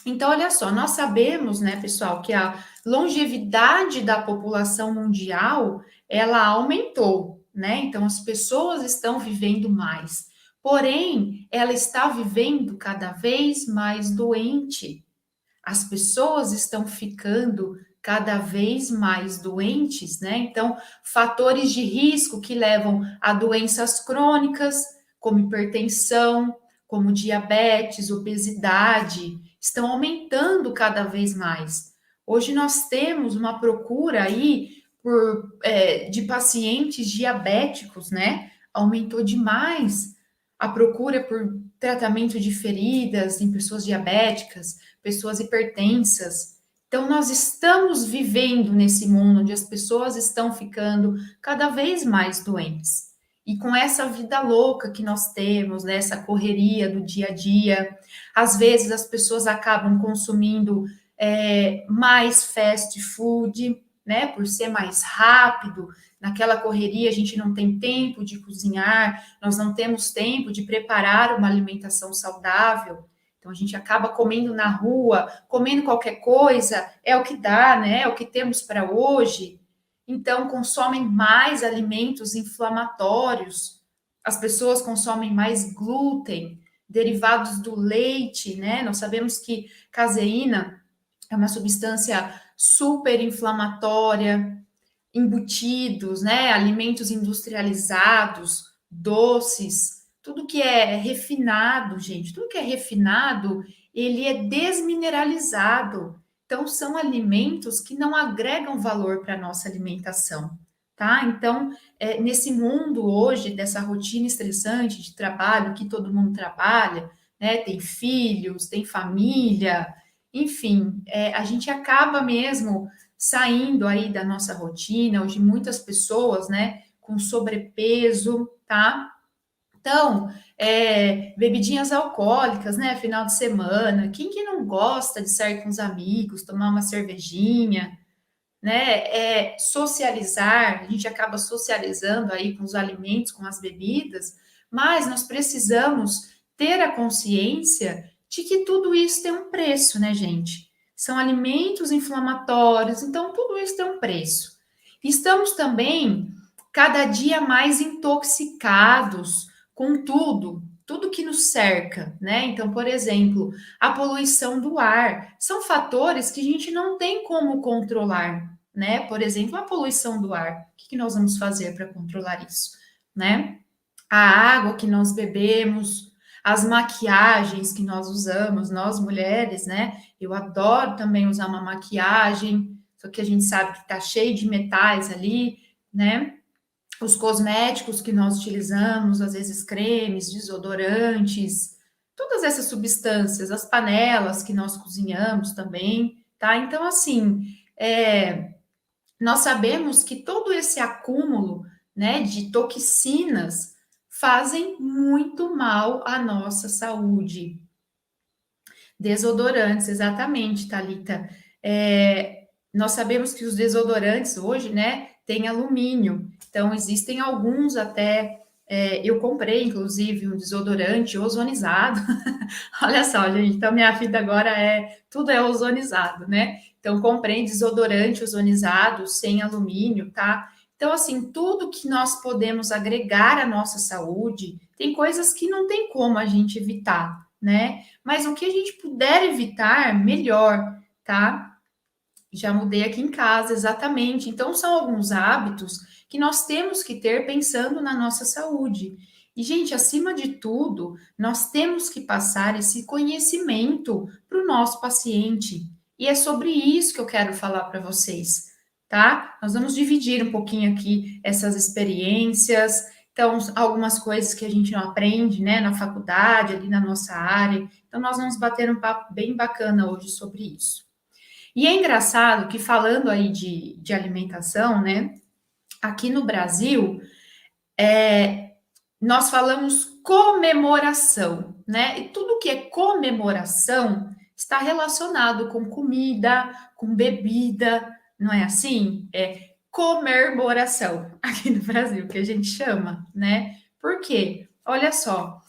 Então, olha só, nós sabemos, né, pessoal, que a longevidade da população mundial, ela aumentou, né? Então, as pessoas estão vivendo mais. Porém, ela está vivendo cada vez mais doente. As pessoas estão ficando cada vez mais doentes, né? Então, fatores de risco que levam a doenças crônicas, como hipertensão, como diabetes, obesidade, estão aumentando cada vez mais. Hoje nós temos uma procura aí de pacientes diabéticos, né? Aumentou demais a procura por tratamento de feridas em pessoas diabéticas, pessoas hipertensas. Então, nós estamos vivendo nesse mundo onde as pessoas estão ficando cada vez mais doentes. E com essa vida louca que nós temos, né, essa correria do dia a dia, às vezes as pessoas acabam consumindo mais fast food, né, por ser mais rápido. Naquela correria, a gente não tem tempo de cozinhar, nós não temos tempo de preparar uma alimentação saudável. Então a gente acaba comendo na rua, comendo qualquer coisa, é o que dá, né? É o que temos para hoje. Então consomem mais alimentos inflamatórios. As pessoas consomem mais glúten, derivados do leite, né? Nós sabemos que caseína é uma substância super inflamatória, embutidos, né? Alimentos industrializados, doces, tudo que é refinado, gente, tudo que é refinado, ele é desmineralizado. Então, são alimentos que não agregam valor para a nossa alimentação, tá? Então, nesse mundo hoje, dessa rotina estressante de trabalho, que todo mundo trabalha, né? Tem filhos, tem família, enfim, a gente acaba mesmo saindo aí da nossa rotina, hoje muitas pessoas, né, com sobrepeso, tá? Então, bebidinhas alcoólicas, né, final de semana, quem que não gosta de sair com os amigos, tomar uma cervejinha, né, socializar, a gente acaba socializando aí com os alimentos, com as bebidas, mas nós precisamos ter a consciência de que tudo isso tem um preço, né, gente? São alimentos inflamatórios, então tudo isso tem um preço. Estamos também cada dia mais intoxicados com tudo que nos cerca, né? Então, por exemplo, a poluição do ar são fatores que a gente não tem como controlar, né? Por exemplo, a poluição do ar. O que nós vamos fazer para controlar isso, né? A água que nós bebemos, as maquiagens que nós usamos, nós mulheres, né? Eu adoro também usar uma maquiagem, só que a gente sabe que tá cheio de metais ali, né? Os cosméticos que nós utilizamos, às vezes cremes, desodorantes, todas essas substâncias, as panelas que nós cozinhamos também, tá? Então, assim, nós sabemos que todo esse acúmulo, né, de toxinas fazem muito mal à nossa saúde. Desodorantes, exatamente, Thalita. Nós sabemos que os desodorantes hoje, né, têm alumínio. Então, existem alguns até. Eu comprei, inclusive, um desodorante ozonizado. Olha só, gente, então minha vida agora tudo é ozonizado, né? Então, comprei desodorante ozonizado, sem alumínio, tá? Então, assim, tudo que nós podemos agregar à nossa saúde, tem coisas que não tem como a gente evitar, né? Mas o que a gente puder evitar, melhor, tá? Já mudei aqui em casa, exatamente. Então, são alguns hábitos que nós temos que ter pensando na nossa saúde. E, gente, acima de tudo, nós temos que passar esse conhecimento para o nosso paciente. E é sobre isso que eu quero falar para vocês, tá? Nós vamos dividir um pouquinho aqui essas experiências. Então, algumas coisas que a gente não aprende, né, na faculdade, ali na nossa área. Então, nós vamos bater um papo bem bacana hoje sobre isso. E é engraçado que falando aí de alimentação, né? Aqui no Brasil, nós falamos comemoração, né? E tudo que é comemoração está relacionado com comida, com bebida, não é assim? É comemoração aqui no Brasil, que a gente chama, né? Por quê? Olha só,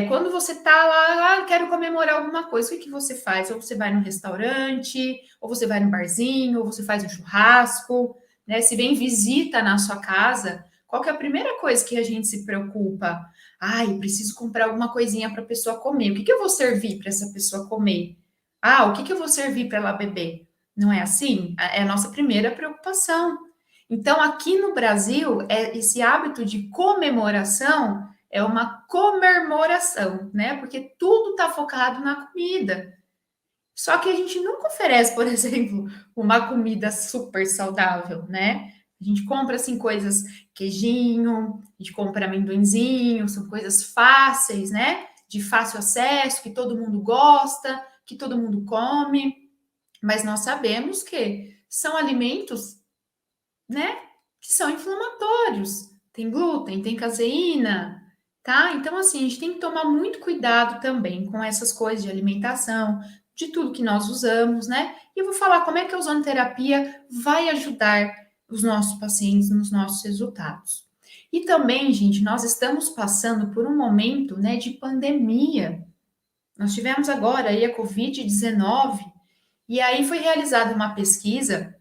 Quando você está lá, quero comemorar alguma coisa, o que você faz? Ou você vai no restaurante, ou você vai no barzinho, ou você faz um churrasco, né? Se vem visita na sua casa, qual que é a primeira coisa que a gente se preocupa? Ai, preciso comprar alguma coisinha para a pessoa comer. O que eu vou servir para essa pessoa comer? Ah, o que eu vou servir para ela beber? Não é assim? É a nossa primeira preocupação. Então, aqui no Brasil, esse hábito de comemoração é uma comemoração, né? Porque tudo está focado na comida. Só que a gente nunca oferece, por exemplo, uma comida super saudável, né? A gente compra assim coisas, queijinho, a gente compra amendoinzinho, são coisas fáceis, né? De fácil acesso, que todo mundo gosta, que todo mundo come, mas nós sabemos que são alimentos, né, que são inflamatórios. Tem glúten, tem caseína, tá? Então, assim, a gente tem que tomar muito cuidado também com essas coisas de alimentação, de tudo que nós usamos, né? E eu vou falar como é que a ozonoterapia vai ajudar os nossos pacientes nos nossos resultados. E também, gente, nós estamos passando por um momento, né, de pandemia. Nós tivemos agora aí a Covid-19, e aí foi realizada uma pesquisa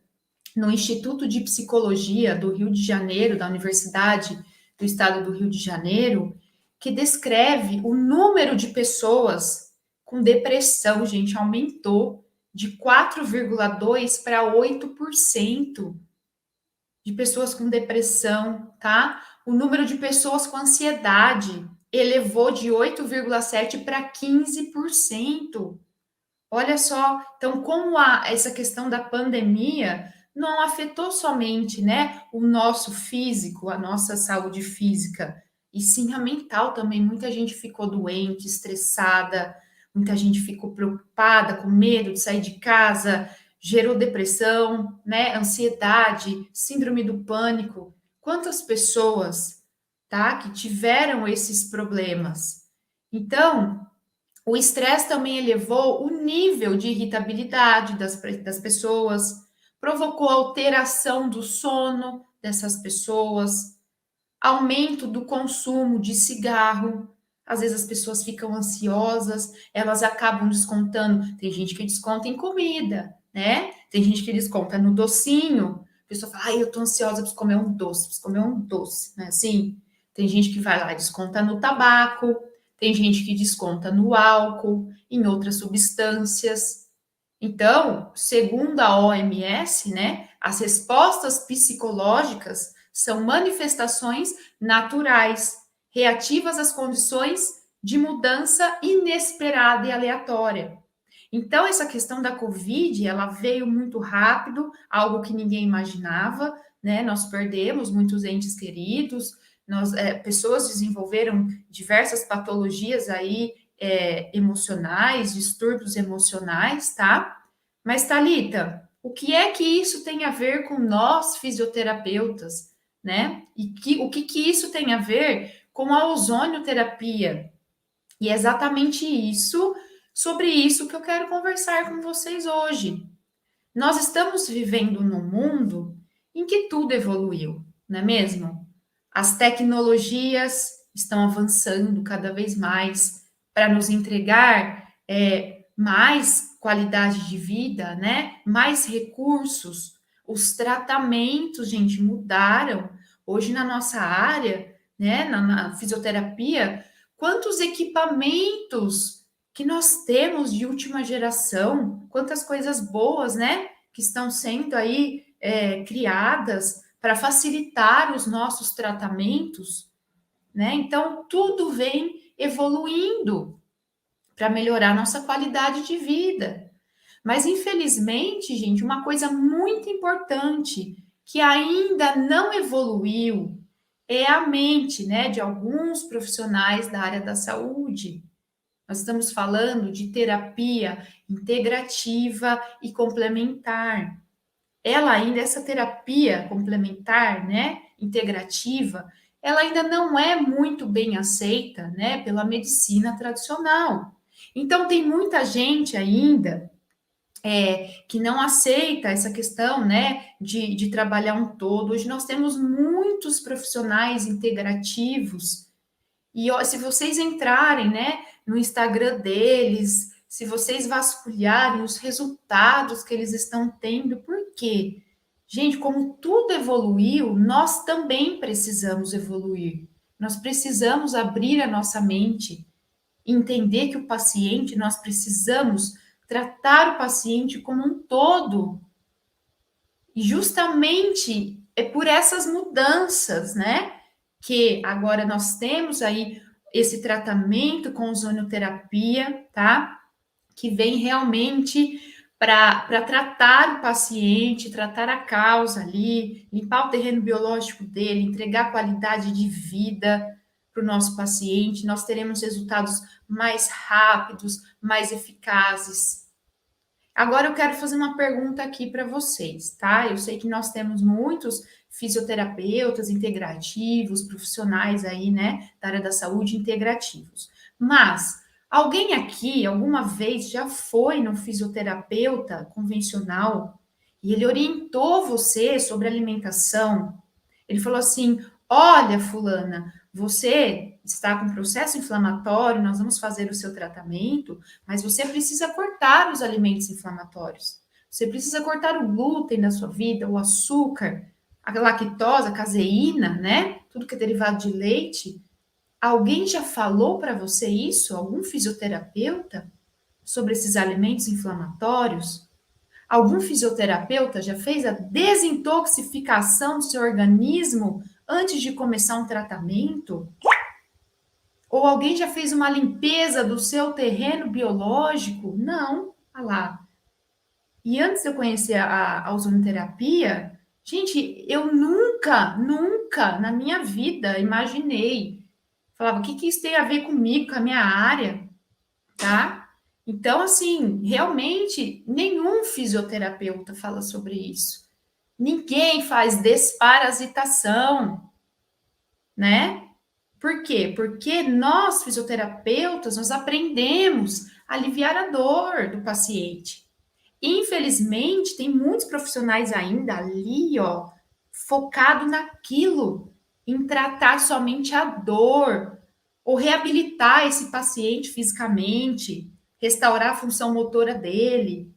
no Instituto de Psicologia do Rio de Janeiro, da Universidade do Estado do Rio de Janeiro, que descreve o número de pessoas com depressão, gente, aumentou de 4,2 para 8% de pessoas com depressão, tá? O número de pessoas com ansiedade elevou de 8,7 para 15%. Olha só, então como essa questão da pandemia não afetou somente, né, o nosso físico, a nossa saúde física, e sim a mental também. Muita gente ficou doente, estressada, muita gente ficou preocupada, com medo de sair de casa, gerou depressão, né, ansiedade, síndrome do pânico. Quantas pessoas, tá, que tiveram esses problemas? Então, o estresse também elevou o nível de irritabilidade das pessoas, provocou alteração do sono dessas pessoas, aumento do consumo de cigarro. Às vezes as pessoas ficam ansiosas, elas acabam descontando. Tem gente que desconta em comida, né? Tem gente que desconta no docinho. A pessoa fala, ai, eu tô ansiosa, preciso comer um doce, preciso comer um doce, né? Assim, tem gente que vai lá e desconta no tabaco, tem gente que desconta no álcool, em outras substâncias. Então, segundo a OMS, né, as respostas psicológicas são manifestações naturais, reativas às condições de mudança inesperada e aleatória. Então, essa questão da Covid, ela veio muito rápido, algo que ninguém imaginava, né? Nós perdemos muitos entes queridos, pessoas desenvolveram diversas patologias aí, emocionais, distúrbios emocionais, tá? Mas, Thalita, o que é que isso tem a ver com nós, fisioterapeutas, né? O que isso tem a ver com a ozonioterapia? E é exatamente sobre isso que eu quero conversar com vocês hoje. Nós estamos vivendo num mundo em que tudo evoluiu, não é mesmo? As tecnologias estão avançando cada vez mais para nos entregar mais qualidade de vida, né? Mais recursos. Os tratamentos, gente, mudaram. Hoje na nossa área, né? Na fisioterapia, quantos equipamentos que nós temos de última geração, quantas coisas boas, né? Que estão sendo aí criadas para facilitar os nossos tratamentos, né? Então, tudo vem evoluindo para melhorar nossa qualidade de vida. Mas, infelizmente, gente, uma coisa muito importante que ainda não evoluiu é a mente, né, de alguns profissionais da área da saúde. Nós estamos falando de terapia integrativa e complementar. Essa terapia complementar, né, integrativa, ela ainda não é muito bem aceita, né, pela medicina tradicional. Então, tem muita gente ainda que não aceita essa questão, né, de trabalhar um todo. Hoje nós temos muitos profissionais integrativos E ó, se vocês entrarem, né, no Instagram deles, se vocês vasculharem os resultados que eles estão tendo, por quê? Gente, como tudo evoluiu, nós também precisamos evoluir. Nós precisamos abrir a nossa mente, entender que o paciente, nós precisamos tratar o paciente como um todo. E justamente é por essas mudanças, né, que agora nós temos aí esse tratamento com ozonioterapia, tá? Que vem realmente para tratar o paciente, tratar a causa ali, limpar o terreno biológico dele, entregar qualidade de vida para o nosso paciente. Nós teremos resultados mais rápidos, mais eficazes. Agora eu quero fazer uma pergunta aqui para vocês, tá? Eu sei que nós temos muitos fisioterapeutas integrativos, profissionais aí, né, da área da saúde integrativos. Mas alguém aqui alguma vez já foi no fisioterapeuta convencional e ele orientou você sobre alimentação? Ele falou assim: "Olha, fulana, você está com processo inflamatório, nós vamos fazer o seu tratamento, mas você precisa cortar os alimentos inflamatórios. Você precisa cortar o glúten da sua vida, o açúcar, a lactose, a caseína, né? Tudo que é derivado de leite. Alguém já falou para você isso? Algum fisioterapeuta sobre esses alimentos inflamatórios? Algum fisioterapeuta já fez a desintoxicação do seu organismo antes de começar um tratamento? Ou alguém já fez uma limpeza do seu terreno biológico? Não. Olha lá. E antes de eu conhecer a ozonoterapia, gente, eu nunca na minha vida imaginei. Falava, o que que isso tem a ver comigo, com a minha área, tá? Então, assim, realmente, nenhum fisioterapeuta fala sobre isso. Ninguém faz desparasitação, né? Por quê? Porque nós, fisioterapeutas, nós aprendemos a aliviar a dor do paciente. Infelizmente, tem muitos profissionais ainda ali, ó, focado naquilo, em tratar somente a dor, ou reabilitar esse paciente fisicamente, restaurar a função motora dele,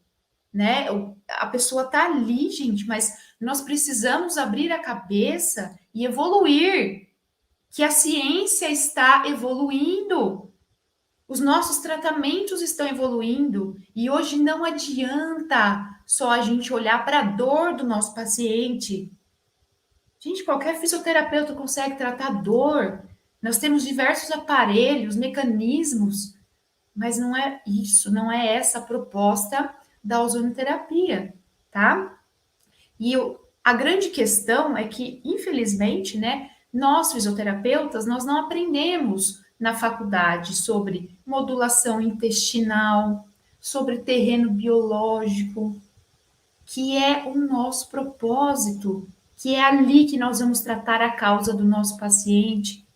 né? A pessoa tá ali, gente, mas nós precisamos abrir a cabeça e evoluir, que a ciência está evoluindo. Os nossos tratamentos estão evoluindo e hoje não adianta só a gente olhar para a dor do nosso paciente. Gente, qualquer fisioterapeuta consegue tratar dor. Nós temos diversos aparelhos, mecanismos, mas não é isso, não é essa a proposta da ozonoterapia, tá? E a grande questão é que, infelizmente, né, nós fisioterapeutas, nós não aprendemos na faculdade sobre modulação intestinal, sobre terreno biológico, que é o nosso propósito, que é ali que nós vamos tratar a causa do nosso paciente.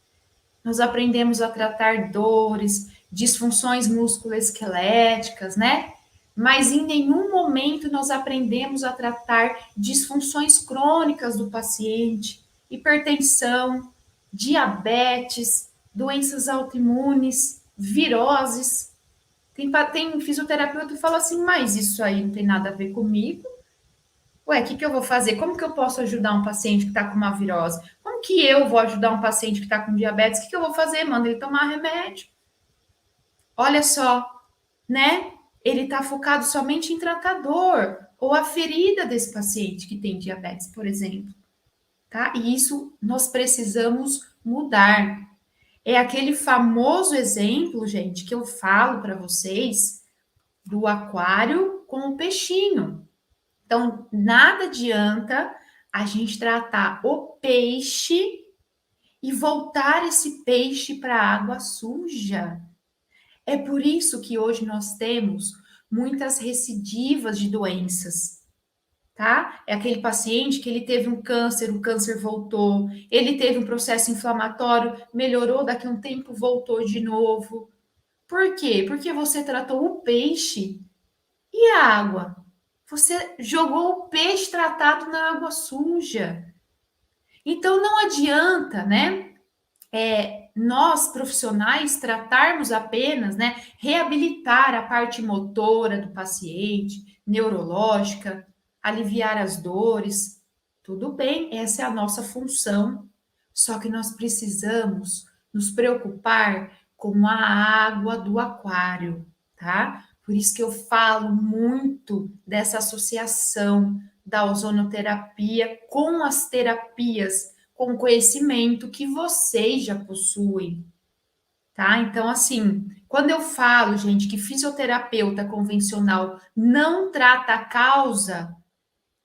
Nós aprendemos a tratar dores, disfunções musculoesqueléticas, né? Mas em nenhum momento nós aprendemos a tratar disfunções crônicas do paciente, hipertensão, diabetes, doenças autoimunes, viroses. Tem fisioterapeuta que fala assim, mas isso aí não tem nada a ver comigo. Ué, o que eu vou fazer? Como que eu posso ajudar um paciente que está com uma virose? Como que eu vou ajudar um paciente que está com diabetes? O que eu vou fazer? Manda ele tomar remédio. Olha só, né? Ele está focado somente em tratar a dor ou a ferida desse paciente que tem diabetes, por exemplo, tá? E isso nós precisamos mudar. É aquele famoso exemplo, gente, que eu falo para vocês do aquário com o peixinho. Então, nada adianta a gente tratar o peixe e voltar esse peixe para a água suja. É por isso que hoje nós temos muitas recidivas de doenças, tá? É aquele paciente que ele teve um câncer, o câncer voltou, ele teve um processo inflamatório, melhorou, daqui a um tempo voltou de novo. Por quê? Porque você tratou o peixe e a água. Você jogou o peixe tratado na água suja. Então não adianta, né? nós, profissionais, tratarmos apenas, né, reabilitar a parte motora do paciente, neurológica, aliviar as dores, tudo bem, essa é a nossa função. Só que nós precisamos nos preocupar com a água do aquário, tá? Por isso que eu falo muito dessa associação da ozonoterapia com as terapias com conhecimento que vocês já possuem, tá? Então, assim, quando eu falo, gente, que fisioterapeuta convencional não trata a causa,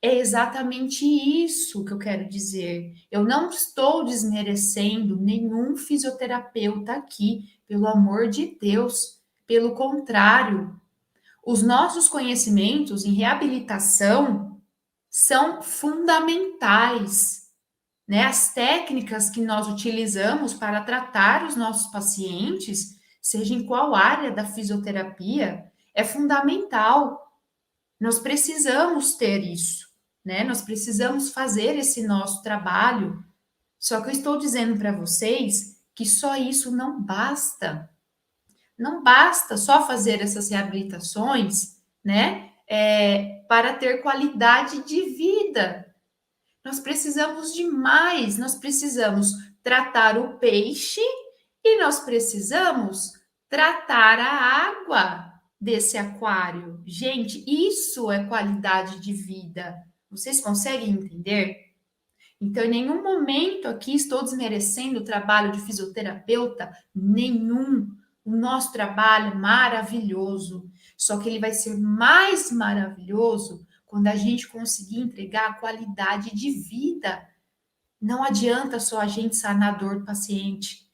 é exatamente isso que eu quero dizer. Eu não estou desmerecendo nenhum fisioterapeuta aqui, pelo amor de Deus. Pelo contrário, os nossos conhecimentos em reabilitação são fundamentais, né? As técnicas que nós utilizamos para tratar os nossos pacientes, seja em qual área da fisioterapia, é fundamental. Nós precisamos ter isso, né? Nós precisamos fazer esse nosso trabalho. Só que eu estou dizendo para vocês que só isso não basta. Não basta só fazer essas reabilitações, né? Para ter qualidade de vida. Nós precisamos de mais. Nós precisamos tratar o peixe e nós precisamos tratar a água desse aquário. Gente, isso é qualidade de vida. Vocês conseguem entender? Então, em nenhum momento aqui estou desmerecendo o trabalho de fisioterapeuta, nenhum. O nosso trabalho é maravilhoso, só que ele vai ser mais maravilhoso quando a gente conseguir entregar a qualidade de vida. Não adianta só a gente sanar a dor do paciente.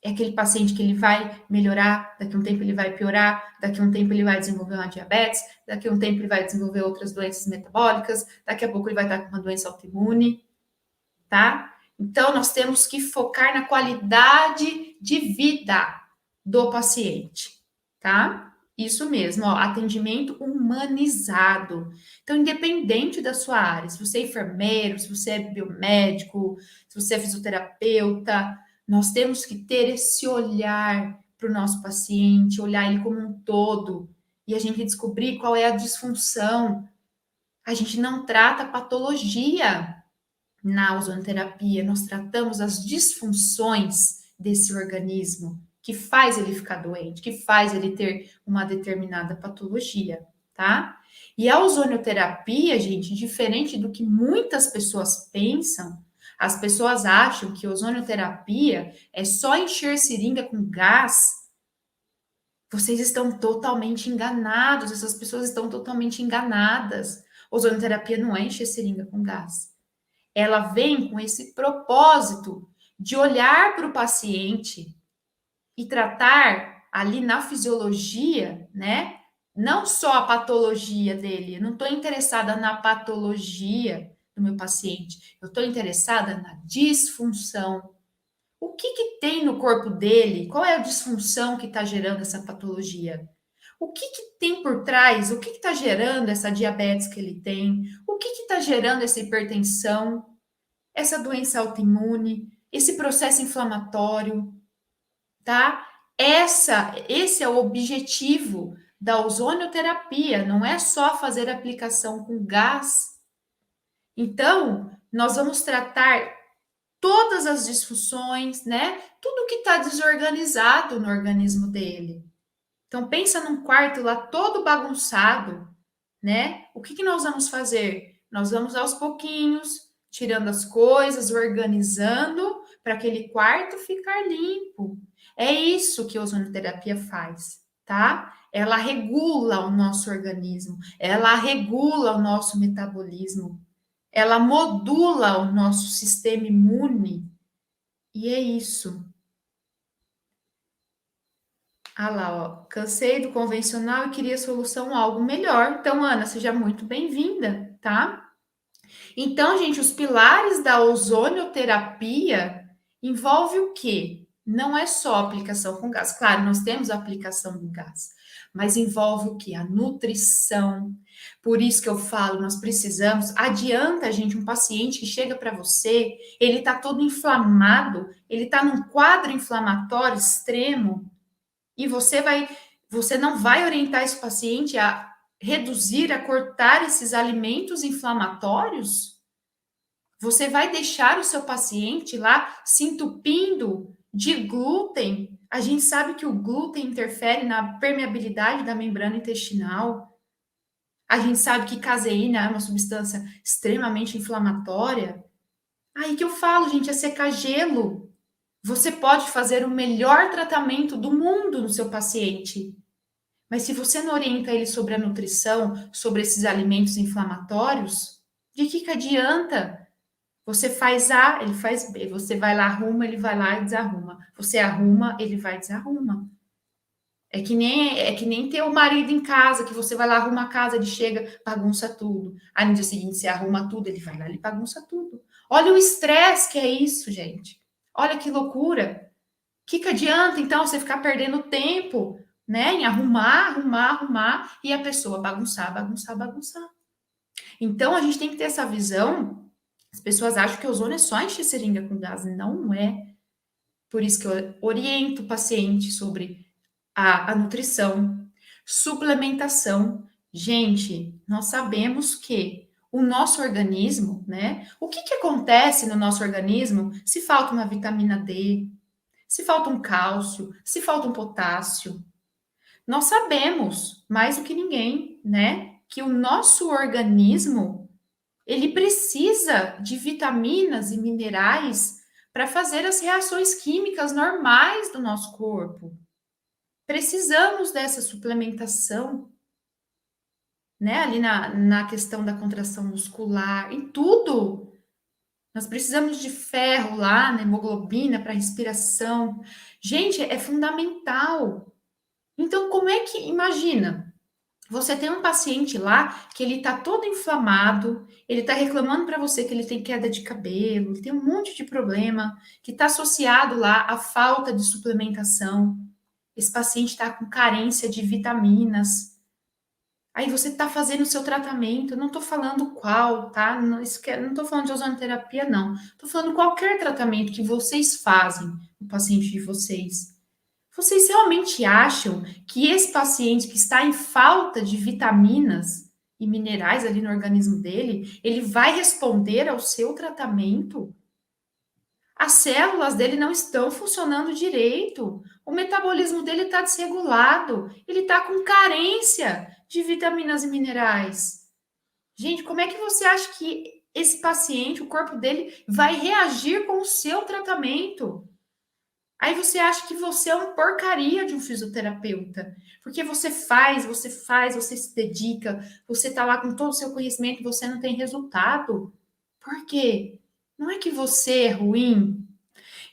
É aquele paciente que ele vai melhorar, daqui a um tempo ele vai piorar, daqui a um tempo ele vai desenvolver uma diabetes, daqui a um tempo ele vai desenvolver outras doenças metabólicas, daqui a pouco ele vai estar com uma doença autoimune, tá? Então, nós temos que focar na qualidade de vida do paciente, tá? Isso mesmo, ó, atendimento humanizado. Então, independente da sua área, se você é enfermeiro, se você é biomédico, se você é fisioterapeuta, nós temos que ter esse olhar para o nosso paciente, olhar ele como um todo, e a gente descobrir qual é a disfunção. A gente não trata patologia na ozonoterapia, nós tratamos as disfunções desse organismo que faz ele ficar doente, que faz ele ter uma determinada patologia, tá? E a ozonoterapia, gente, diferente do que muitas pessoas pensam, as pessoas acham que ozonoterapia é só encher seringa com gás. Vocês estão totalmente enganados, essas pessoas estão totalmente enganadas. Ozonoterapia não é encher seringa com gás. Ela vem com esse propósito de olhar para o paciente e tratar ali na fisiologia, né? Não só a patologia dele, eu não estou interessada na patologia do meu paciente, eu estou interessada na disfunção. O que que tem no corpo dele? Qual é a disfunção que está gerando essa patologia? O que que tem por trás? O que está gerando essa diabetes que ele tem? O que está gerando essa hipertensão? Essa doença autoimune, esse processo inflamatório, tá? Esse é o objetivo da ozonioterapia, não é só fazer aplicação com gás. Então, nós vamos tratar todas as disfunções, né? Tudo que está desorganizado no organismo dele. Então, pensa num quarto lá todo bagunçado, né? O que que nós vamos fazer? Nós vamos aos pouquinhos, tirando as coisas, organizando para aquele quarto ficar limpo. É isso que a ozonoterapia faz, tá? Ela regula o nosso organismo, ela regula o nosso metabolismo, ela modula o nosso sistema imune. E é isso. Ah lá, ó, cansei do convencional e queria solução algo melhor. Então, Ana, seja muito bem-vinda, tá? Então, gente, os pilares da ozonioterapia envolve o quê? Não é só aplicação com gás. Claro, nós temos a aplicação do gás, mas envolve o quê? A nutrição. Por isso que eu falo, nós precisamos, adianta, gente, um paciente que chega para você, ele está todo inflamado, ele está num quadro inflamatório extremo, e você não vai orientar esse paciente a reduzir, a cortar esses alimentos inflamatórios? Você vai deixar o seu paciente lá se entupindo de glúten? A gente sabe que o glúten interfere na permeabilidade da membrana intestinal. A gente sabe que caseína é uma substância extremamente inflamatória. Aí que eu falo, gente, é secar gelo. Você pode fazer o melhor tratamento do mundo no seu paciente, mas se você não orienta ele sobre a nutrição, sobre esses alimentos inflamatórios, de que adianta? Você faz A, ele faz B. Você vai lá, arruma, ele vai lá e desarruma. Você arruma, ele vai e desarruma. É que nem ter o marido em casa, que você vai lá, arruma a casa, ele chega, bagunça tudo. Aí no dia seguinte você arruma tudo, ele vai lá e bagunça tudo. Olha o estresse que é isso, gente. Olha que loucura. Que adianta, então, você ficar perdendo tempo, né, em arrumar, e a pessoa bagunçar. Então, a gente tem que ter essa visão. As pessoas acham que ozônio é só encher seringa com gás. Não é. Por isso que eu oriento o paciente sobre a nutrição, suplementação. Gente, nós sabemos que o nosso organismo, né? O que acontece no nosso organismo se falta uma vitamina D, se falta um cálcio, se falta um potássio? Nós sabemos, mais do que ninguém, né? Que o nosso organismo, ele precisa de vitaminas e minerais para fazer as reações químicas normais do nosso corpo. Precisamos dessa suplementação, né? Ali na questão da contração muscular, em tudo. Nós precisamos de ferro lá, né? Hemoglobina para respiração. Gente, é fundamental. Então, como é que, imagina, você tem um paciente lá que ele tá todo inflamado, ele tá reclamando para você que ele tem queda de cabelo, ele tem um monte de problema que está associado lá à falta de suplementação. Esse paciente está com carência de vitaminas. Aí você está fazendo o seu tratamento, eu não estou falando qual, tá? Não, não estou falando de ozonoterapia, não. Estou falando qualquer tratamento que vocês fazem no paciente de vocês. Vocês realmente acham que esse paciente que está em falta de vitaminas e minerais ali no organismo dele, ele vai responder ao seu tratamento? As células dele não estão funcionando direito. O metabolismo dele está desregulado. Ele está com carência de vitaminas e minerais. Gente, como é que você acha que esse paciente, o corpo dele, vai reagir com o seu tratamento? Aí você acha que você é uma porcaria de um fisioterapeuta, porque você se dedica, você tá lá com todo o seu conhecimento e você não tem resultado. Por quê? Não é que você é ruim,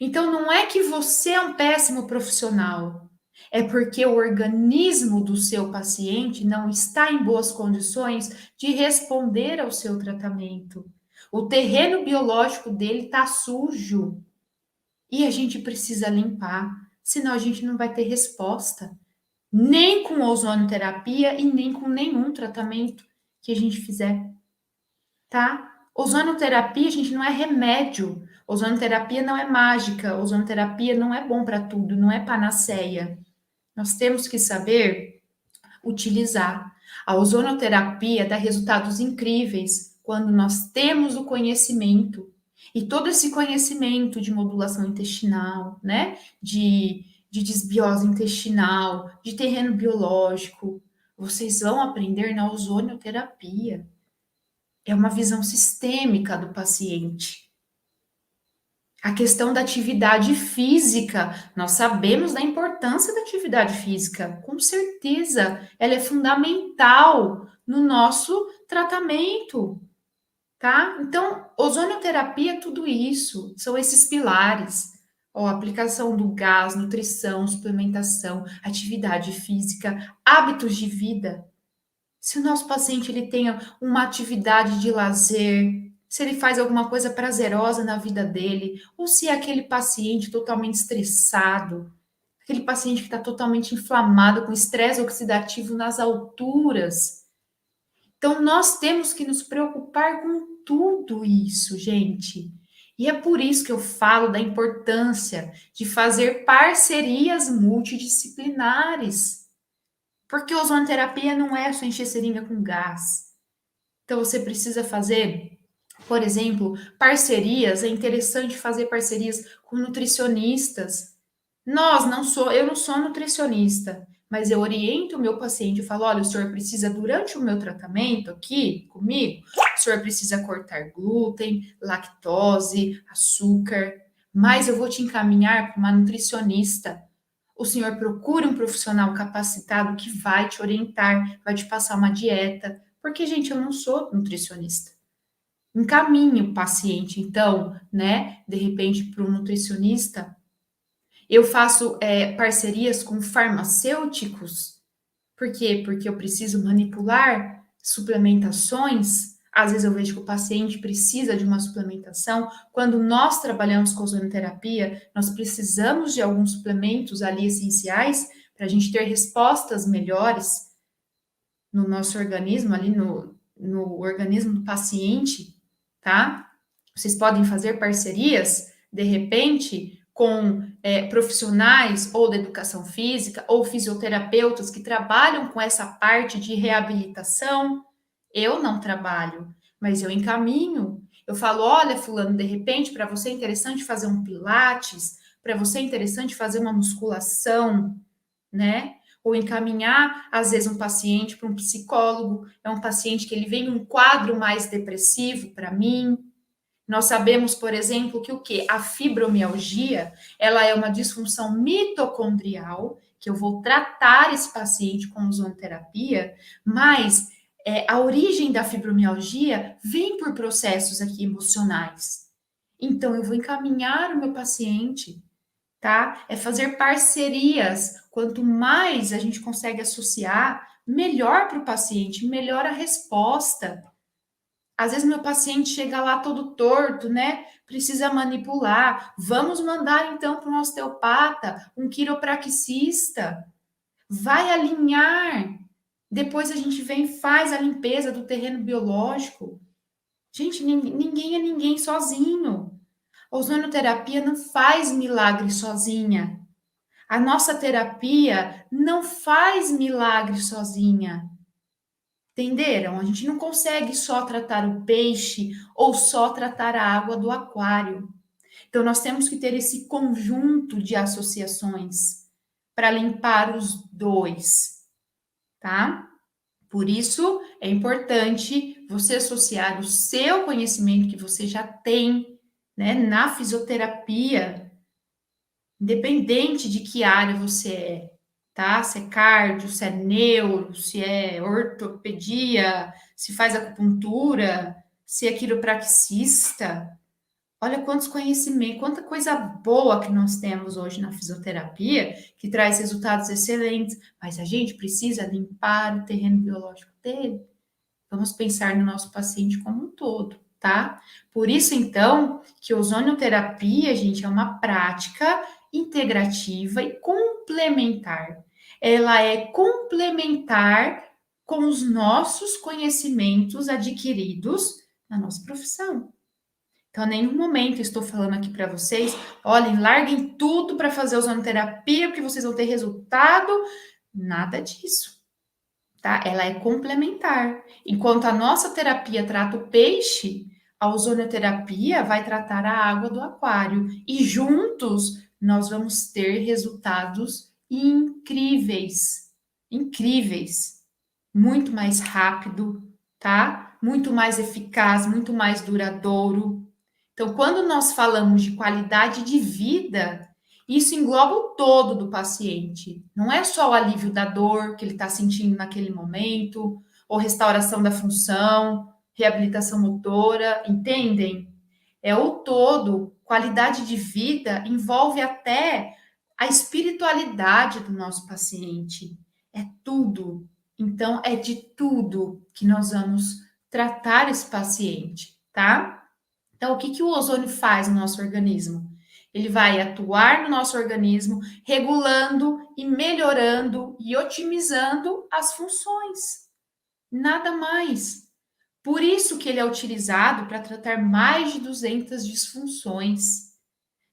então não é que você é um péssimo profissional. É porque o organismo do seu paciente não está em boas condições de responder ao seu tratamento. O terreno biológico dele está sujo. E a gente precisa limpar, senão a gente não vai ter resposta, nem com ozonoterapia e nem com nenhum tratamento que a gente fizer, tá? Ozonoterapia, gente, não é remédio. Ozonoterapia não é mágica. Ozonoterapia não é bom para tudo, não é panaceia. Nós temos que saber utilizar. A ozonoterapia dá resultados incríveis quando nós temos o conhecimento. E todo esse conhecimento de modulação intestinal, né? De desbiose intestinal, de terreno biológico, vocês vão aprender na ozonoterapia. É uma visão sistêmica do paciente. A questão da atividade física, nós sabemos da importância da atividade física, com certeza, ela é fundamental no nosso tratamento, tá? Então, ozonoterapia é tudo isso, são esses pilares. Ó, aplicação do gás, nutrição, suplementação, atividade física, hábitos de vida. Se o nosso paciente ele tenha uma atividade de lazer, se ele faz alguma coisa prazerosa na vida dele, ou se é aquele paciente totalmente estressado, aquele paciente que está totalmente inflamado, com estresse oxidativo nas alturas. Então, nós temos que nos preocupar com tudo isso, gente. E é por isso que eu falo da importância de fazer parcerias multidisciplinares. Porque ozonoterapia não é só encher seringa com gás. Então, você precisa fazer, por exemplo, parcerias. É interessante fazer parcerias com nutricionistas. Eu não sou nutricionista, mas eu oriento o meu paciente, eu falo, olha, o senhor precisa, durante o meu tratamento aqui comigo, o senhor precisa cortar glúten, lactose, açúcar, mas eu vou te encaminhar para uma nutricionista. O senhor procura um profissional capacitado que vai te orientar, vai te passar uma dieta, porque, gente, eu não sou nutricionista. Encaminhe o paciente, então, né, de repente, para um nutricionista. Eu faço parcerias com farmacêuticos. Por quê? Porque eu preciso manipular suplementações. Às vezes eu vejo que o paciente precisa de uma suplementação. Quando nós trabalhamos com ozonoterapia, nós precisamos de alguns suplementos ali essenciais para a gente ter respostas melhores no nosso organismo, ali no organismo do paciente, tá? Vocês podem fazer parcerias, de repente, com profissionais ou da educação física ou fisioterapeutas que trabalham com essa parte de reabilitação. Eu não trabalho, mas eu encaminho. Eu falo, olha, fulano, de repente, para você é interessante fazer um pilates, para você é interessante fazer uma musculação, né? Ou encaminhar, às vezes, um paciente para um psicólogo. É um paciente que ele vem um quadro mais depressivo para mim. Nós sabemos, por exemplo, que o que? A fibromialgia, ela é uma disfunção mitocondrial, que eu vou tratar esse paciente com ozonoterapia, mas a origem da fibromialgia vem por processos aqui emocionais. Então, eu vou encaminhar o meu paciente, tá? É fazer parcerias. Quanto mais a gente consegue associar, melhor para o paciente, melhor a resposta. Às vezes meu paciente chega lá todo torto, né? Precisa manipular. Vamos mandar então para um osteopata, um quiropraxista. Vai alinhar. Depois a gente vem e faz a limpeza do terreno biológico. Gente, ninguém é ninguém sozinho. A ozonoterapia não faz milagre sozinha. A nossa terapia não faz milagre sozinha. Entenderam? A gente não consegue só tratar o peixe ou só tratar a água do aquário. Então, nós temos que ter esse conjunto de associações para limpar os dois, tá? Por isso, é importante você associar o seu conhecimento que você já tem, né, na fisioterapia, independente de que área você é, tá? Se é cardio, se é neuro, se é ortopedia, se faz acupuntura, se é quiropraxista. Olha quantos conhecimentos, quanta coisa boa que nós temos hoje na fisioterapia, que traz resultados excelentes, mas a gente precisa limpar o terreno biológico dele. Vamos pensar no nosso paciente como um todo, tá? Por isso, então, que ozonioterapia, gente, é uma prática integrativa e complementar. Ela é complementar com os nossos conhecimentos adquiridos na nossa profissão. Então, em nenhum momento estou falando aqui para vocês, olhem, larguem tudo para fazer ozonoterapia, porque vocês vão ter resultado. Nada disso, tá? Ela é complementar. Enquanto a nossa terapia trata o peixe, a ozonoterapia vai tratar a água do aquário. E juntos nós vamos ter resultados incríveis. Incríveis. Muito mais rápido, tá? Muito mais eficaz, muito mais duradouro. Então, quando nós falamos de qualidade de vida, isso engloba o todo do paciente. Não é só o alívio da dor que ele está sentindo naquele momento, ou restauração da função, reabilitação motora, entendem? É o todo. Qualidade de vida envolve até a espiritualidade do nosso paciente. É tudo. Então, é de tudo que nós vamos tratar esse paciente, tá? Então, o que, que o ozônio faz no nosso organismo? Ele vai atuar no nosso organismo, regulando e melhorando e otimizando as funções. Nada mais. Por isso que ele é utilizado para tratar mais de 200 disfunções.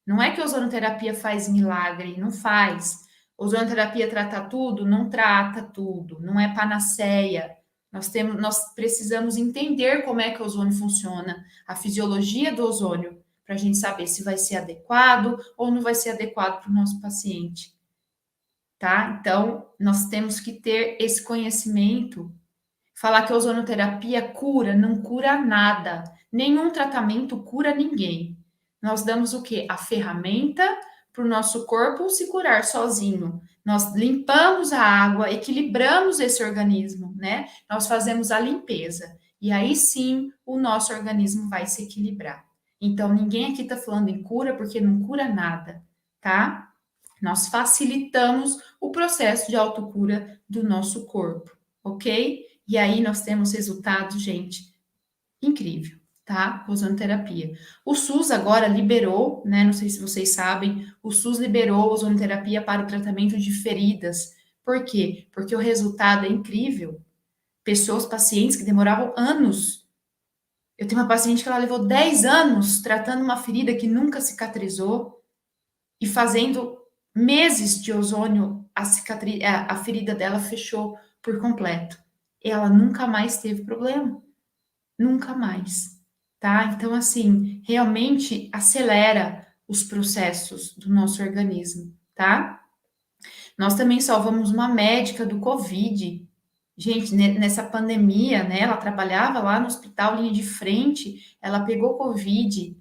Não é que a ozonoterapia faz milagre, não faz. Ozonoterapia trata tudo? Não trata tudo, não é panaceia. Nós precisamos entender como é que o ozônio funciona, a fisiologia do ozônio, para a gente saber se vai ser adequado ou não vai ser adequado para o nosso paciente, tá? Então, nós temos que ter esse conhecimento. Falar que a ozonoterapia cura, não cura nada. Nenhum tratamento cura ninguém. Nós damos o quê? A ferramenta para o nosso corpo se curar sozinho. Nós limpamos a água, equilibramos esse organismo, né? Nós fazemos a limpeza. E aí sim o nosso organismo vai se equilibrar. Então, ninguém aqui está falando em cura porque não cura nada, tá? Nós facilitamos o processo de autocura do nosso corpo, ok? E aí nós temos resultados, gente, incrível, tá? Ozonoterapia. O SUS agora liberou, né? Não sei se vocês sabem, o SUS liberou ozonoterapia para o tratamento de feridas. Por quê? Porque o resultado é incrível. Pessoas, pacientes que demoravam anos. Eu tenho uma paciente que ela levou 10 anos tratando uma ferida que nunca cicatrizou e fazendo meses de ozônio, a ferida dela fechou por completo. Ela nunca mais teve problema. Nunca mais, tá? Então, assim, realmente acelera os processos do nosso organismo, tá? Nós também salvamos uma médica do Covid. Gente, nessa pandemia, né? Ela trabalhava lá no hospital, linha de frente, ela pegou Covid.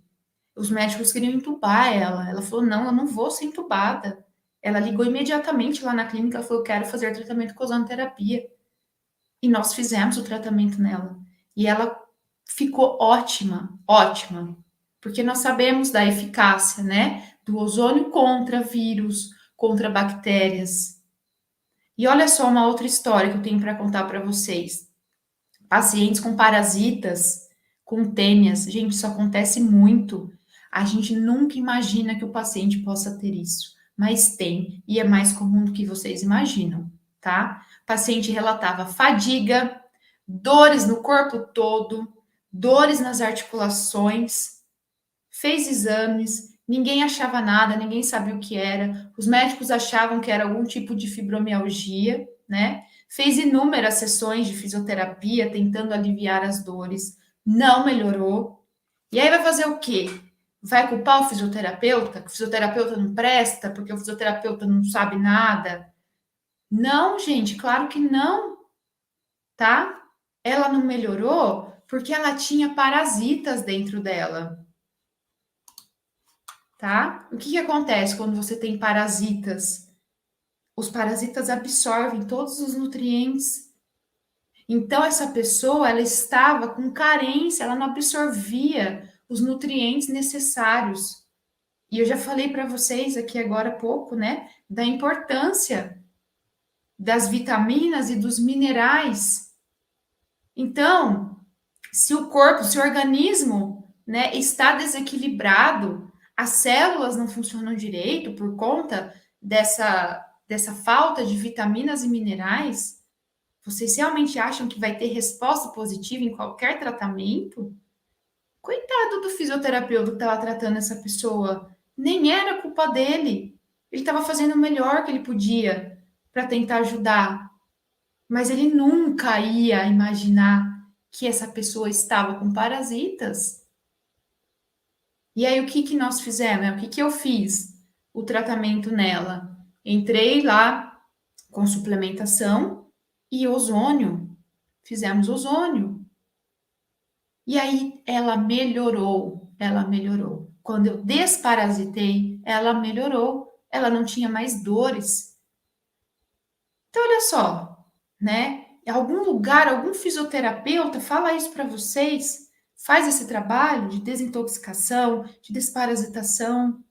Os médicos queriam entubar ela. Ela falou: não, eu não vou ser entubada. Ela ligou imediatamente lá na clínica, falou: quero fazer tratamento com ozonoterapia. E nós fizemos o tratamento nela. E ela ficou ótima, ótima. Porque nós sabemos da eficácia, né? Do ozônio contra vírus, contra bactérias. E olha só uma outra história que eu tenho para contar para vocês. Pacientes com parasitas, com tênias. Gente, isso acontece muito. A gente nunca imagina que o paciente possa ter isso, mas tem, e é mais comum do que vocês imaginam, tá? O paciente relatava fadiga, dores no corpo todo, dores nas articulações, fez exames, ninguém achava nada, ninguém sabia o que era. Os médicos achavam que era algum tipo de fibromialgia, né? Fez inúmeras sessões de fisioterapia tentando aliviar as dores, não melhorou. E aí vai fazer o quê? Vai culpar o fisioterapeuta? Que o fisioterapeuta não presta porque o fisioterapeuta não sabe nada? Não, gente, claro que não, tá? Ela não melhorou porque ela tinha parasitas dentro dela, tá? O que que acontece quando você tem parasitas? Os parasitas absorvem todos os nutrientes. Então essa pessoa, ela estava com carência, ela não absorvia os nutrientes necessários. E eu já falei para vocês aqui agora há pouco, né, da importância das vitaminas e dos minerais. Então, se o corpo, se o organismo, né, está desequilibrado, as células não funcionam direito por conta dessa falta de vitaminas e minerais, vocês realmente acham que vai ter resposta positiva em qualquer tratamento? Coitado do fisioterapeuta que estava tratando essa pessoa. Nem era culpa dele. Ele estava fazendo o melhor que ele podia para tentar ajudar. Mas ele nunca ia imaginar que essa pessoa estava com parasitas. E aí, o que que nós fizemos? O que que eu fiz? O tratamento nela. Entrei lá com suplementação e ozônio. Fizemos ozônio. E aí, ela melhorou. Ela melhorou. Quando eu desparasitei, ela melhorou. Ela não tinha mais dores. Então, olha só, né? Em algum lugar, algum fisioterapeuta fala isso para vocês, faz esse trabalho de desintoxicação, de desparasitação.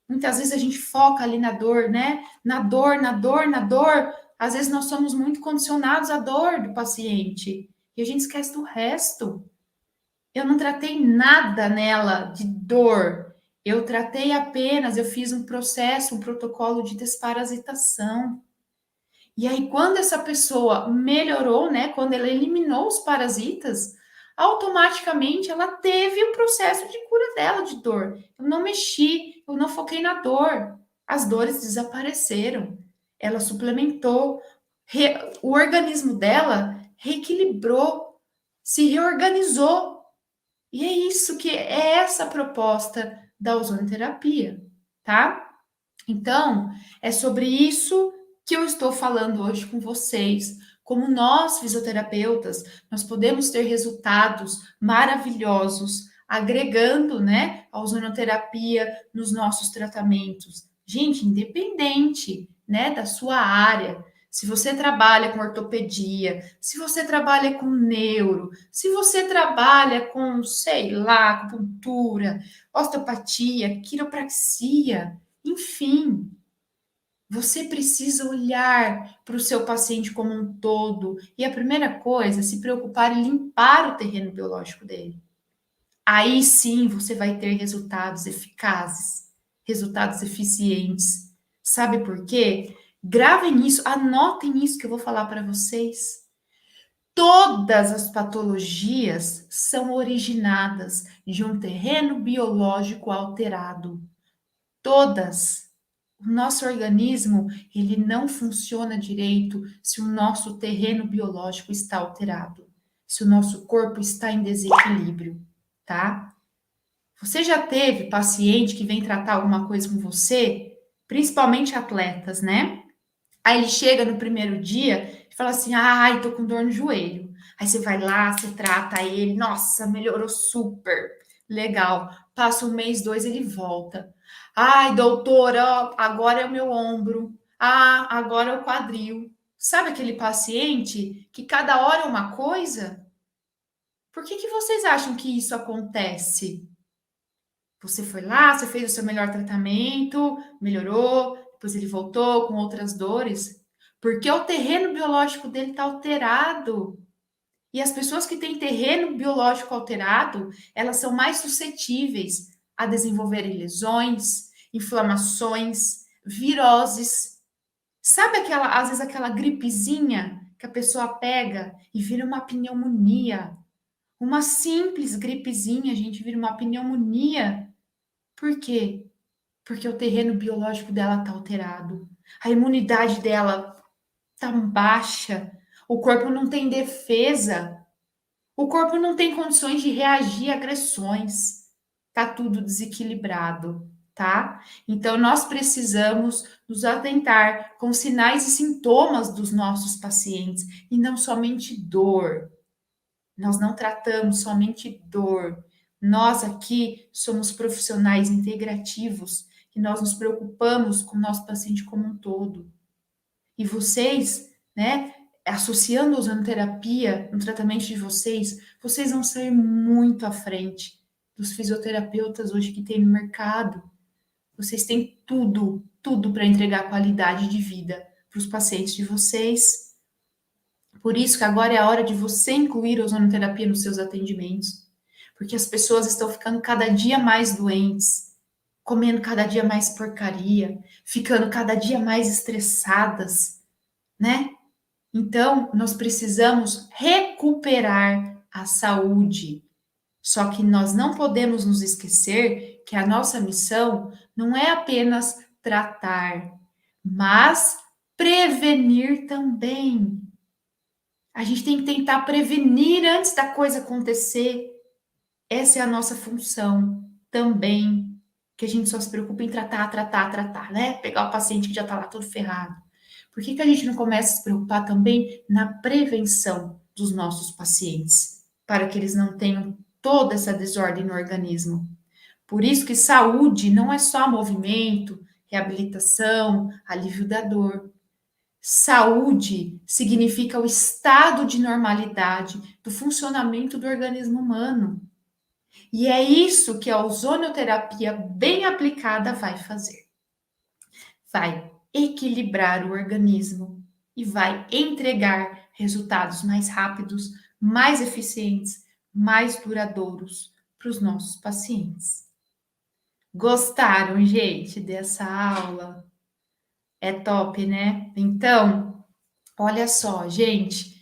Muitas vezes a gente foca ali na dor, né? Na dor, na dor, na dor. Às vezes nós somos muito condicionados à dor do paciente e a gente esquece do resto. Eu não tratei nada nela de dor. Eu tratei apenas, eu fiz um processo, um protocolo de desparasitação. E aí, quando essa pessoa melhorou, né, quando ela eliminou os parasitas, automaticamente ela teve o processo de cura dela de dor. Eu não mexi, eu não foquei na dor. As dores desapareceram. Ela suplementou, o organismo dela reequilibrou, se reorganizou. E é isso que é essa proposta da ozonoterapia, tá? Então, é sobre isso que eu estou falando hoje com vocês. Como nós, fisioterapeutas, nós podemos ter resultados maravilhosos, agregando, né, a ozonoterapia nos nossos tratamentos. Gente, independente, né, da sua área. Se você trabalha com ortopedia, se você trabalha com neuro, se você trabalha com, sei lá, acupuntura, osteopatia, quiropraxia, enfim, você precisa olhar para o seu paciente como um todo. E a primeira coisa é se preocupar em limpar o terreno biológico dele. Aí sim você vai ter resultados eficazes, resultados eficientes. Sabe por quê? Gravem isso, anotem isso que eu vou falar para vocês. Todas as patologias são originadas de um terreno biológico alterado. Todas. O nosso organismo, ele não funciona direito se o nosso terreno biológico está alterado, se o nosso corpo está em desequilíbrio, tá? Você já teve paciente que vem tratar alguma coisa com você, principalmente atletas, né? Aí ele chega no primeiro dia e fala assim: ai, tô com dor no joelho. Aí você vai lá, você trata ele, nossa, melhorou super, legal. Passa um mês, dois, ele volta. Ai, doutora, agora é o meu ombro. Ah, agora é o quadril. Sabe aquele paciente que cada hora é uma coisa? Por que que vocês acham que isso acontece? Você foi lá, você fez o seu melhor tratamento, melhorou, depois ele voltou com outras dores, porque o terreno biológico dele está alterado. E as pessoas que têm terreno biológico alterado, elas são mais suscetíveis a desenvolverem lesões, inflamações, viroses. Sabe aquela, às vezes aquela gripezinha que a pessoa pega e vira uma pneumonia? Uma simples gripezinha, a gente, vira uma pneumonia. Por quê? Porque o terreno biológico dela está alterado. A imunidade dela está baixa. O corpo não tem defesa. O corpo não tem condições de reagir a agressões. Tá tudo desequilibrado, tá? Então nós precisamos nos atentar com sinais e sintomas dos nossos pacientes e não somente dor. Nós não tratamos somente dor. Nós aqui somos profissionais integrativos e nós nos preocupamos com o nosso paciente como um todo. E vocês, né, associando a ozonoterapia no tratamento de vocês, vocês vão sair muito à frente dos fisioterapeutas hoje que tem no mercado. Vocês têm tudo, tudo para entregar qualidade de vida para os pacientes de vocês. Por isso que agora é a hora de você incluir a ozonoterapia nos seus atendimentos, porque as pessoas estão ficando cada dia mais doentes, comendo cada dia mais porcaria, ficando cada dia mais estressadas, né? Então, nós precisamos recuperar a saúde. Só que nós não podemos nos esquecer que a nossa missão não é apenas tratar, mas prevenir também. A gente tem que tentar prevenir antes da coisa acontecer. Essa é a nossa função também. Que a gente só se preocupa em tratar, né? Pegar o paciente que já tá lá todo ferrado. Por que que a gente não começa a se preocupar também na prevenção dos nossos pacientes? Para que eles não tenham toda essa desordem no organismo. Por isso que saúde não é só movimento, reabilitação, alívio da dor. Saúde significa o estado de normalidade do funcionamento do organismo humano. E é isso que a ozonoterapia bem aplicada vai fazer. Vai equilibrar o organismo e vai entregar resultados mais rápidos, mais eficientes, mais duradouros para os nossos pacientes. Gostaram, gente, dessa aula? É top, né? Então, Olha só, gente,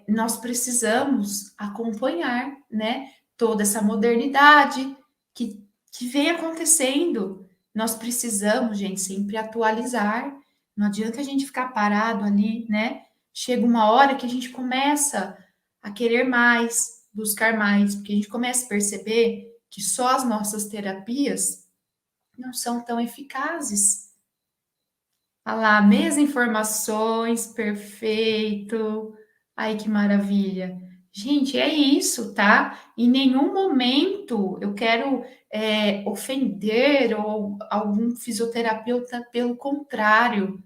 nós precisamos acompanhar, né, toda essa modernidade que vem acontecendo. Nós precisamos, gente, sempre atualizar. Não adianta a gente ficar parado ali, né? Chega uma hora que a gente começa a querer mais, buscar mais, porque a gente começa a perceber que só as nossas terapias não são tão eficazes. Olha lá, mesmas informações, perfeito. Ai, que maravilha. Gente, é isso, tá? Em nenhum momento eu quero ofender ou algum fisioterapeuta, pelo contrário,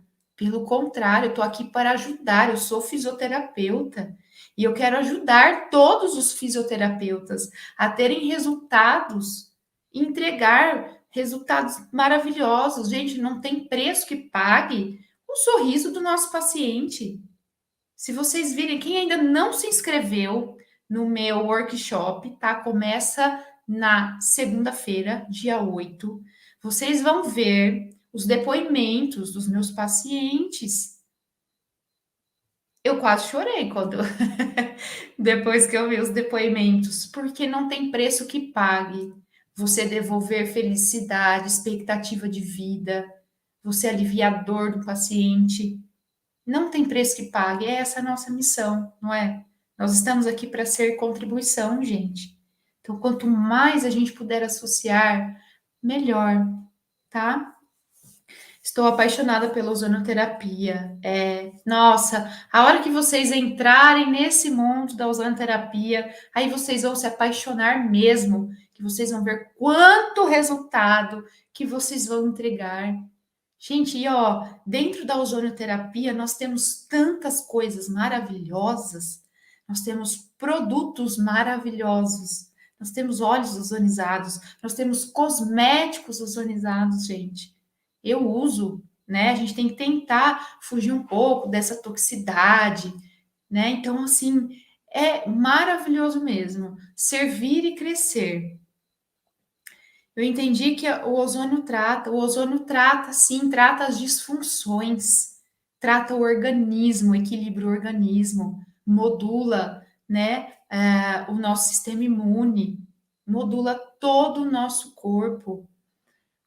eu tô aqui para ajudar, eu sou fisioterapeuta e eu quero ajudar todos os fisioterapeutas a terem resultados, entregar resultados maravilhosos. Gente, não tem preço que pague o sorriso do nosso paciente. Se vocês virem, quem ainda não se inscreveu no meu workshop, tá? Começa na segunda-feira, dia 8. Vocês vão ver os depoimentos dos meus pacientes. Eu quase chorei quando depois que eu vi os depoimentos, porque não tem preço que pague você devolver felicidade, expectativa de vida, você aliviar a dor do paciente. Não tem preço que pague, é essa a nossa missão, não é? Nós estamos aqui para ser contribuição, gente. Então, quanto mais a gente puder associar, melhor, tá? Estou apaixonada pela ozonoterapia. Nossa, a hora que vocês entrarem nesse mundo da ozonoterapia, aí vocês vão se apaixonar mesmo, que vocês vão ver quanto resultado que vocês vão entregar. Gente, e ó, dentro da ozonoterapia nós temos tantas coisas maravilhosas, nós temos produtos maravilhosos, nós temos óleos ozonizados, nós temos cosméticos ozonizados, gente. Eu uso, né? A gente tem que tentar fugir um pouco dessa toxicidade, né? Então, assim, é maravilhoso mesmo. Servir e crescer. Eu entendi que o ozônio trata, sim, trata as disfunções, trata o organismo, equilibra o organismo, modula, né, o nosso sistema imune, modula todo o nosso corpo.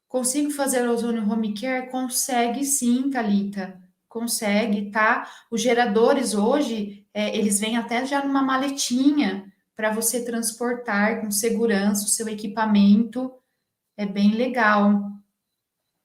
Consigo fazer ozônio home care? Consegue sim, Thalita, consegue, tá? Os geradores hoje, eles vêm até já numa maletinha para você transportar com segurança o seu equipamento, é bem legal.